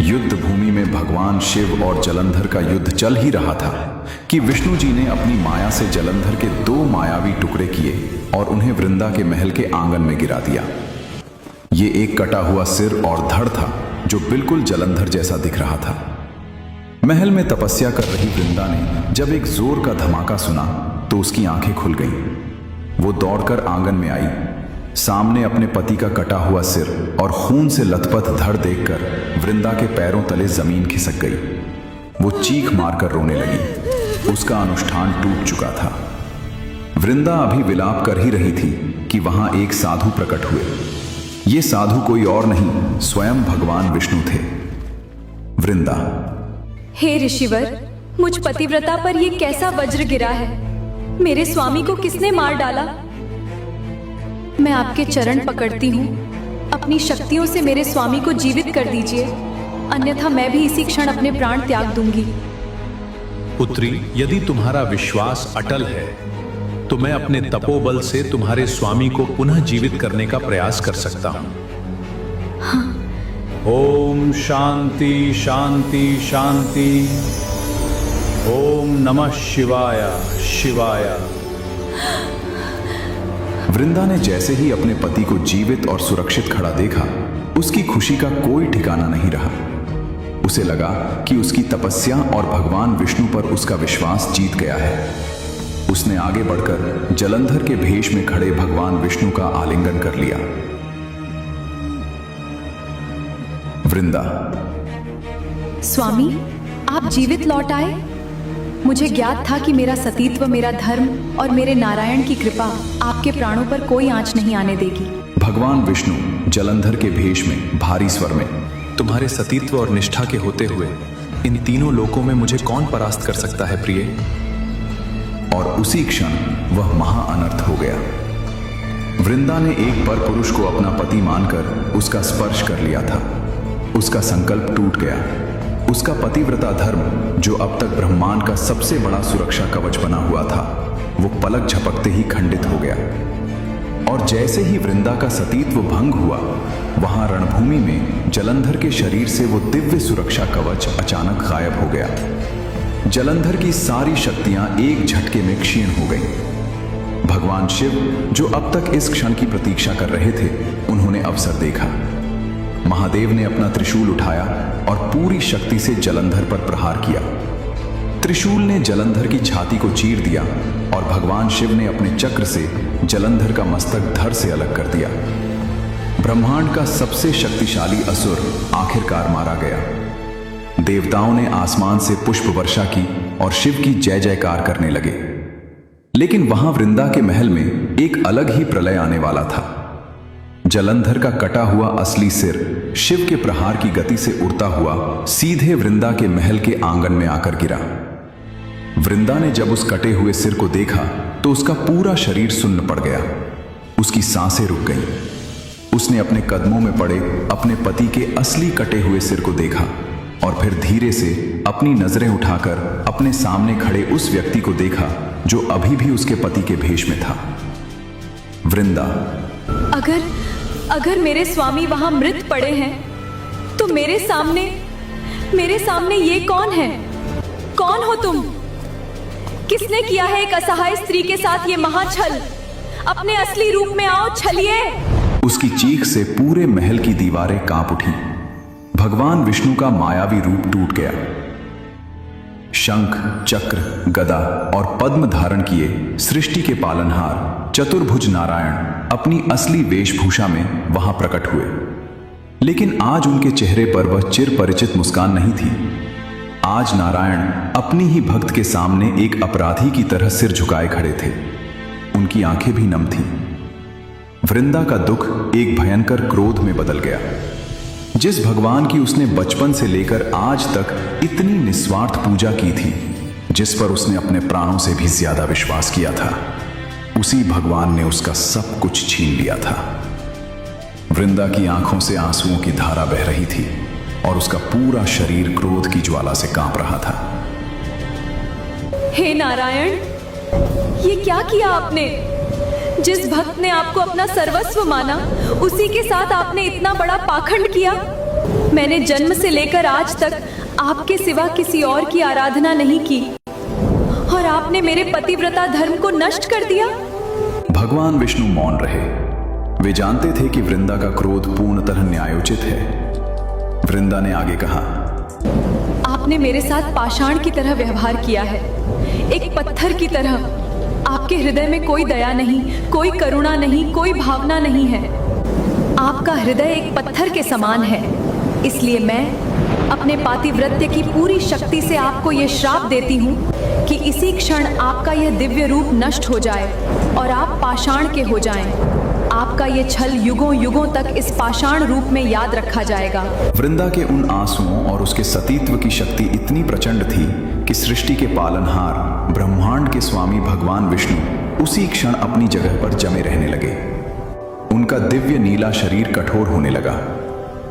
युद्ध भूमि में भगवान शिव और जलंधर का युद्ध चल ही रहा था कि विष्णु जी ने अपनी माया से जलंधर के 2 मायावी टुकड़े किए और उन्हें वृंदा के महल के आंगन में गिरा दिया। ये एक कटा हुआ सिर और धड़ था जो बिल्कुल जलंधर जैसा दिख रहा था। महल में तपस्या कर रही वृंदा ने जब एक जोर का धमाका सुना तो उसकी आंखें खुल गईं। वो दौड़कर आंगन में आई। सामने अपने पति का कटा हुआ सिर और खून से लथपथ धड़ देखकर वृंदा के पैरों तले जमीन खिसक गई। वो चीख मारकर रोने लगी। उसका अनुष्ठान टूट चुका था। वृंदा अभी विलाप कर ही रही थी कि वहां एक साधु प्रकट हुए। ये साधु कोई और नहीं, स्वयं भगवान विष्णु थे। वृंदा, हे ऋषिवर, मुझ पतिव्रता पर ये कैसा वज्र गिरा है? मेरे स्वामी को किसने मार डाला? मैं आपके चरण पकड़ती हूँ, अपनी शक्तियों से मेरे स्वामी को जीवित कर दीजिए, अन्यथा मैं भी इसी क्षण अपने प्राण त्याग दूंगी। पुत्री, यदि तुम्हारा विश्वास अटल है तो मैं अपने तपोबल से तुम्हारे स्वामी को पुनः जीवित करने का प्रयास कर सकता हूं। हाँ। ओम शांति शांति शांति। ओम नमः शिवाय शिवाय। वृंदा ने जैसे ही अपने पति को जीवित और सुरक्षित खड़ा देखा, उसकी खुशी का कोई ठिकाना नहीं रहा। उसे लगा कि उसकी तपस्या और भगवान विष्णु पर उसका विश्वास जीत गया है। उसने आगे बढ़कर जलंधर के भेष में खड़े भगवान विष्णु का आलिंगन कर लिया। वृंदा, स्वामी, आप जीवित लौट आए। मुझे ज्ञात था कि मेरा सतीत्व, मेरा धर्म और मेरे नारायण की कृपा आपके प्राणों पर कोई आंच नहीं आने देगी। भगवान विष्णु जलंधर के भेष में भारी स्वर में, तुम्हारे सतीत्व और निष्ठा के होते हुए इन तीनों लोकों में मुझे कौन परास्त कर सकता है प्रिय? और उसी क्षण वह महा अनर्थ हो गया। वृंदा ने एक पर पुरुष को अपना पति मानकर उसका स्पर्श कर लिया था। उसका संकल्प टूट गया। उसका पतिव्रता धर्म, जो अब तक ब्रह्मांड का सबसे बड़ा सुरक्षा कवच बना हुआ था, वो पलक झपकते ही खंडित हो गया। और जैसे ही वृंदा का सतीत्व भंग हुआ, वहां रणभूमि में जलंधर के शरीर से वो दिव्य सुरक्षा कवच अचानक गायब हो गया। जलंधर की सारी शक्तियां एक झटके में क्षीण हो गईं। भगवान शिव, जो अब तक इस क्षण की प्रतीक्षा कर रहे थे, उन्होंने अवसर देखा। महादेव ने अपना त्रिशूल उठाया और पूरी शक्ति से जलंधर पर प्रहार किया। त्रिशूल ने जलंधर की छाती को चीर दिया और भगवान शिव ने अपने चक्र से जलंधर का मस्तक धड़ से अलग कर दिया। ब्रह्मांड का सबसे शक्तिशाली असुर आखिरकार मारा गया। देवताओं ने आसमान से पुष्प वर्षा की और शिव की जय जयकार करने लगे। लेकिन वहां वृंदा के महल में एक अलग ही प्रलय आने वाला था। जलंधर का कटा हुआ असली सिर शिव के प्रहार की गति से उड़ता हुआ सीधे वृंदा के महल के आंगन में आकर गिरा। वृंदा ने जब उस कटे हुए सिर को देखा तो उसका पूरा शरीर सुन्न पड़ गया। उसकी सांसें रुक गईं। उसने अपने कदमों में पड़े अपने पति के असली कटे हुए सिर को देखा और फिर धीरे से अपनी नजरें उठाकर अपने सामने खड़े उस व्यक्ति को देखा जो अभी भी उसके पति के भेष में था। वृंदा, अगर मेरे स्वामी वहां मृत पड़े हैं तो मेरे सामने ये कौन है? कौन हो तुम? किसने किया है एक असहाय स्त्री के साथ ये महाछल? अपने असली रूप में आओ, छलिए। उसकी चीख से पूरे महल की दीवारें कांप उठी। भगवान विष्णु का मायावी रूप टूट गया। शंख, चक्र, गदा और पद्म धारण किए सृष्टि के पालनहार चतुर्भुज नारायण अपनी असली वेशभूषा में वहां प्रकट हुए। लेकिन आज उनके चेहरे पर वह चिर परिचित मुस्कान नहीं थी। आज नारायण अपनी ही भक्त के सामने एक अपराधी की तरह सिर झुकाए खड़े थे। उनकी आंखें भी नम थीं। वृंदा का दुख एक भयंकर क्रोध में बदल गया। जिस भगवान की उसने बचपन से लेकर आज तक इतनी निस्वार्थ पूजा की थी, जिस पर उसने अपने प्राणों से भी ज्यादा विश्वास किया था, उसी भगवान ने उसका सब कुछ छीन लिया था। वृंदा की आंखों से आंसुओं की धारा बह रही थी और उसका पूरा शरीर क्रोध की ज्वाला से कांप रहा था। हे नारायण, ये क्या किया आपने? जिस भक्त ने आपको अपना सर्वस्व माना, उसी के साथ आपने इतना बड़ा पाखंड किया। मैंने जन्म से लेकर आज तक आपके सिवा किसी और की आराधना नहीं की और आपने मेरे पतिव्रता धर्म को नष्ट कर दिया। भगवान विष्णु मौन रहे। वे जानते थे कि वृंदा का क्रोध पूर्णतः न्यायोचित है। वृंदा ने आगे कहा, आपने मेरे साथ पाषाण की तरह व्यवहार किया है, एक पत्थर की तरह। आपके हृदय में कोई दया नहीं, कोई करुणा नहीं, कोई भावना नहीं है। आपका हृदय एक पत्थर के समान है। इसलिए मैं अपने पातिव्रत्य की पूरी शक्ति से आपको ये श्राप देती हूँ कि इसी क्षण आपका यह दिव्य रूप नष्ट हो जाए और आप पाषाण के हो जाएं। आपका ये छल युगों युगों तक इस पाषाण रूप में याद रखा जाएगा। वृंदा के उन आंसुओं और उसके सतीत्व की शक्ति इतनी प्रचंड थी कि सृष्टि के पालनहार, ब्रह्मांड के स्वामी भगवान विष्णु उसी क्षण अपनी जगह पर जमे रहने लगे। उनका दिव्य नीला शरीर कठोर होने लगा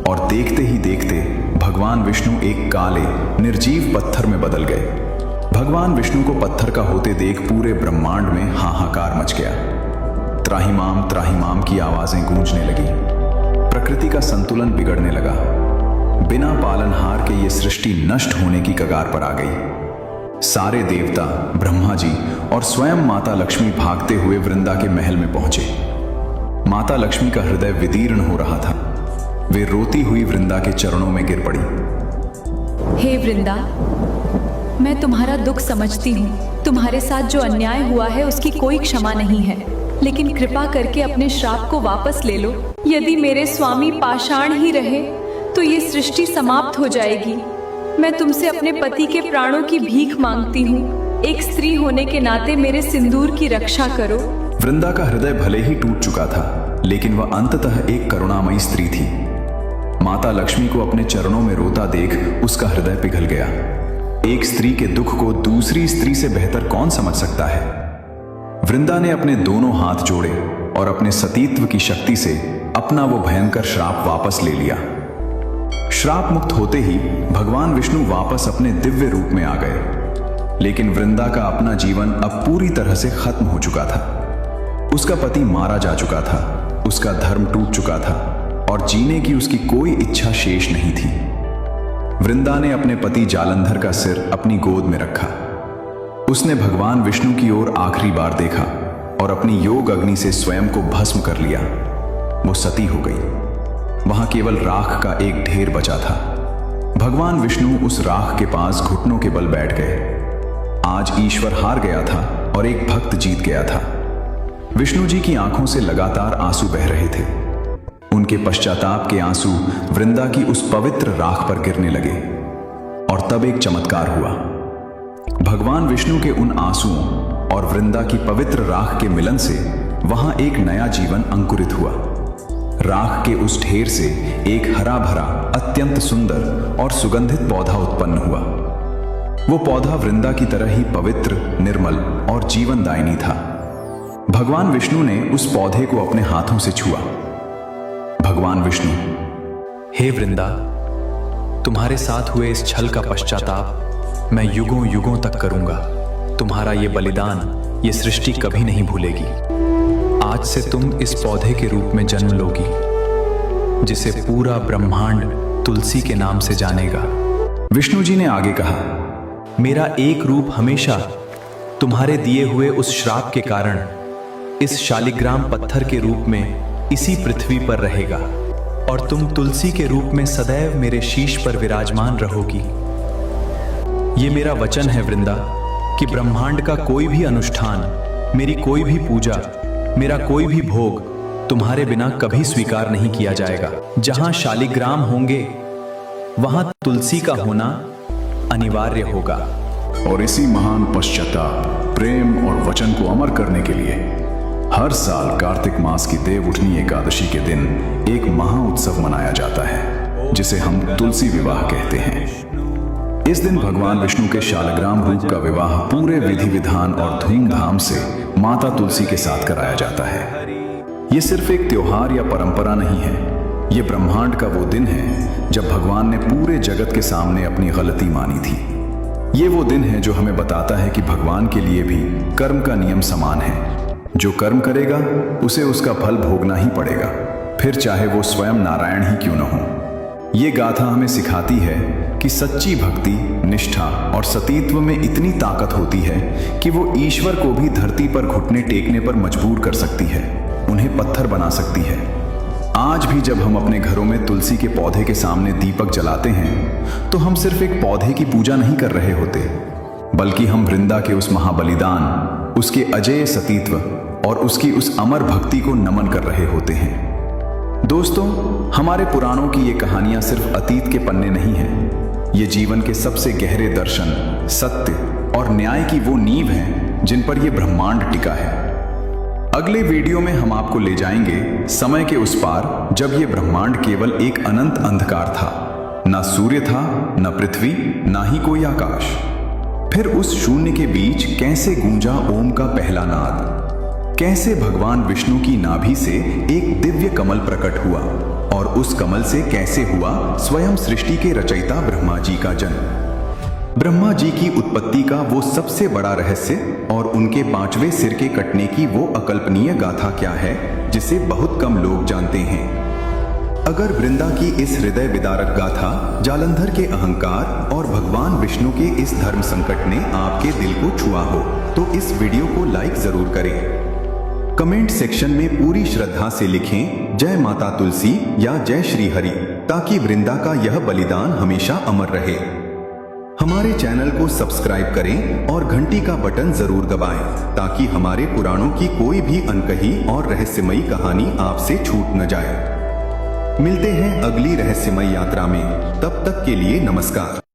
और देखते ही देखते भगवान विष्णु एक काले निर्जीव पत्थर में बदल गए। भगवान विष्णु को पत्थर का होते देख पूरे ब्रह्मांड में हाहाकार मच गया। त्राहिमाम की आवाजें गूंजने लगी। प्रकृति का संतुलन बिगड़ने लगा। बिना पालनहार के ये सृष्टि नष्ट होने की कगार पर आ गई। सारे देवता, ब्रह्मा जी और स्वयं माता लक्ष्मी भागते हुए वृंदा के महल में पहुंचे। माता लक्ष्मी का हृदय विदीर्ण हो रहा था। वे रोती हुई वृंदा के चरणों में गिर पड़ी। हे वृंदा, मैं तुम्हारा दुख समझती हूँ। तुम्हारे साथ जो अन्याय हुआ है उसकी कोई क्षमा नहीं है, लेकिन कृपा करके अपने श्राप को वापस ले लो। यदि मेरे स्वामी पाषाण ही रहे तो ये सृष्टि समाप्त हो जाएगी। मैं तुमसे अपने पति के प्राणों की भीख मांगती हूँ। एक स्त्री होने के नाते मेरे सिंदूर की रक्षा करो। वृंदा का हृदय भले ही टूट चुका था, लेकिन वह अंततः एक करुणामयी स्त्री थी। माता लक्ष्मी को अपने चरणों में रोता देख उसका हृदय पिघल गया। एक स्त्री के दुख को दूसरी स्त्री से बेहतर कौन समझ सकता है। वृंदा ने अपने दोनों हाथ जोड़े और अपने सतीत्व की शक्ति से अपना वो भयंकर श्राप वापस ले लिया। श्राप मुक्त होते ही भगवान विष्णु वापस अपने दिव्य रूप में आ गए। लेकिन वृंदा का अपना जीवन अब पूरी तरह से खत्म हो चुका था। उसका पति मारा जा चुका था, उसका धर्म टूट चुका था और जीने की उसकी कोई इच्छा शेष नहीं थी। वृंदा ने अपने पति जालंधर का सिर अपनी गोद में रखा। उसने भगवान विष्णु की ओर आखिरी बार देखा और अपनी योग अग्नि से स्वयं को भस्म कर लिया। वो सती हो गई। वहां केवल राख का एक ढेर बचा था। भगवान विष्णु उस राख के पास घुटनों के बल बैठ गए। आज ईश्वर हार गया था और एक भक्त जीत गया था। विष्णु जी की आंखों से लगातार आंसू बह रहे थे। उनके पश्चाताप के आंसू वृंदा की उस पवित्र राख पर गिरने लगे और तब एक चमत्कार हुआ। भगवान विष्णु के उन आंसुओं और वृंदा की पवित्र राख के मिलन से वहां एक नया जीवन अंकुरित हुआ। राख के उस ढेर से एक हरा भरा, अत्यंत सुंदर और सुगंधित पौधा उत्पन्न हुआ। वो पौधा वृंदा की तरह ही पवित्र, निर्मल और जीवनदायिनी था। भगवान विष्णु ने उस पौधे को अपने हाथों से छुआ। भगवान विष्णु, हे वृंदा, तुम्हारे साथ हुए इस छल का पश्चाताप मैं युगों युगों तक करूंगा। तुम्हारा ये बलिदान ये सृष्टि कभी नहीं भूलेगी। आज से तुम इस पौधे के रूप में जन्म लोगी, जिसे पूरा ब्रह्मांड तुलसी के नाम से जानेगा। विष्णु जी ने आगे कहा, मेरा एक रूप हमेशा तुम्हारे दिए हुए उस श्राप के कारण इस शालिग्राम पत्थर के रूप में इसी पृथ्वी पर रहेगा और तुम तुलसी के रूप में सदैव मेरे शीश पर विराजमान रहोगी। ये मेरा वचन है वृंदा कि ब्रह्मांड का कोई भी अनुष्ठान, मेरी कोई भी पूजा, मेरा कोई भी भोग तुम्हारे बिना कभी स्वीकार नहीं किया जाएगा। जहां शालिग्राम होंगे वहां तुलसी का होना अनिवार्य होगा। और इसी महान पश्चाताप, प्रेम और वचन को अमर करने के लिए हर साल कार्तिक मास की देव उठनी एकादशी के दिन एक महा उत्सव मनाया जाता है, जिसे हम तुलसी विवाह कहते हैं। इस दिन भगवान विष्णु के शालग्राम रूप का विवाह पूरे विधि विधान और धूमधाम से माता तुलसी के साथ कराया जाता है। ये सिर्फ एक त्योहार या परंपरा नहीं है, ये ब्रह्मांड का वो दिन है जब भगवान ने पूरे जगत के सामने अपनी गलती मानी थी। ये वो दिन है जो हमें बताता है कि भगवान के लिए भी कर्म का नियम समान है। जो कर्म करेगा उसे उसका फल भोगना ही पड़ेगा, फिर चाहे वो स्वयं नारायण ही क्यों न हो। ये गाथा हमें सिखाती है कि सच्ची भक्ति, निष्ठा और सतीत्व में इतनी ताकत होती है कि वो ईश्वर को भी धरती पर घुटने टेकने पर मजबूर कर सकती है, उन्हें पत्थर बना सकती है। आज भी जब हम अपने घरों में तुलसी के पौधे के सामने दीपक जलाते हैं तो हम सिर्फ एक पौधे की पूजा नहीं कर रहे होते, बल्कि हम वृंदा के उस महाबलिदान, उसके अजेय सतीत्व और उसकी उस अमर भक्ति को नमन कर रहे होते हैं। दोस्तों, हमारे पुराणों की ये कहानियां सिर्फ अतीत के पन्ने नहीं हैं। ये जीवन के सबसे गहरे दर्शन, सत्य और न्याय की वो नींव हैं जिन पर यह ब्रह्मांड टिका है। अगले वीडियो में हम आपको ले जाएंगे समय के उस पार, जब यह ब्रह्मांड केवल एक अनंत अंधकार था। ना सूर्य था, ना पृथ्वी, ना ही कोई आकाश। फिर उस शून्य के बीच कैसे गूंजा ओम का पहला नाद, कैसे भगवान विष्णु की नाभि से एक दिव्य कमल प्रकट हुआ और उस कमल से कैसे हुआ स्वयं सृष्टि के रचयिता ब्रह्मा जी का जन्म। ब्रह्मा जी की उत्पत्ति का वो सबसे बड़ा रहस्य और उनके 5वें सिर के कटने की वो अकल्पनीय गाथा क्या है, जिसे बहुत कम लोग जानते हैं। अगर वृंदा की इस हृदय विदारक गाथा, जालंधर के अहंकार और भगवान विष्णु के इस धर्म संकट ने आपके दिल को छुआ हो तो इस वीडियो को लाइक जरूर करें। कमेंट सेक्शन में पूरी श्रद्धा से लिखें जय माता तुलसी या जय श्री हरि, ताकि वृंदा का यह बलिदान हमेशा अमर रहे। हमारे चैनल को सब्सक्राइब करें और घंटी का बटन जरूर दबाएं, ताकि हमारे पुराणों की कोई भी अनकही और रहस्यमयी कहानी आपसे छूट न जाए। मिलते हैं अगली रहस्यमयी यात्रा में, तब तक के लिए नमस्कार।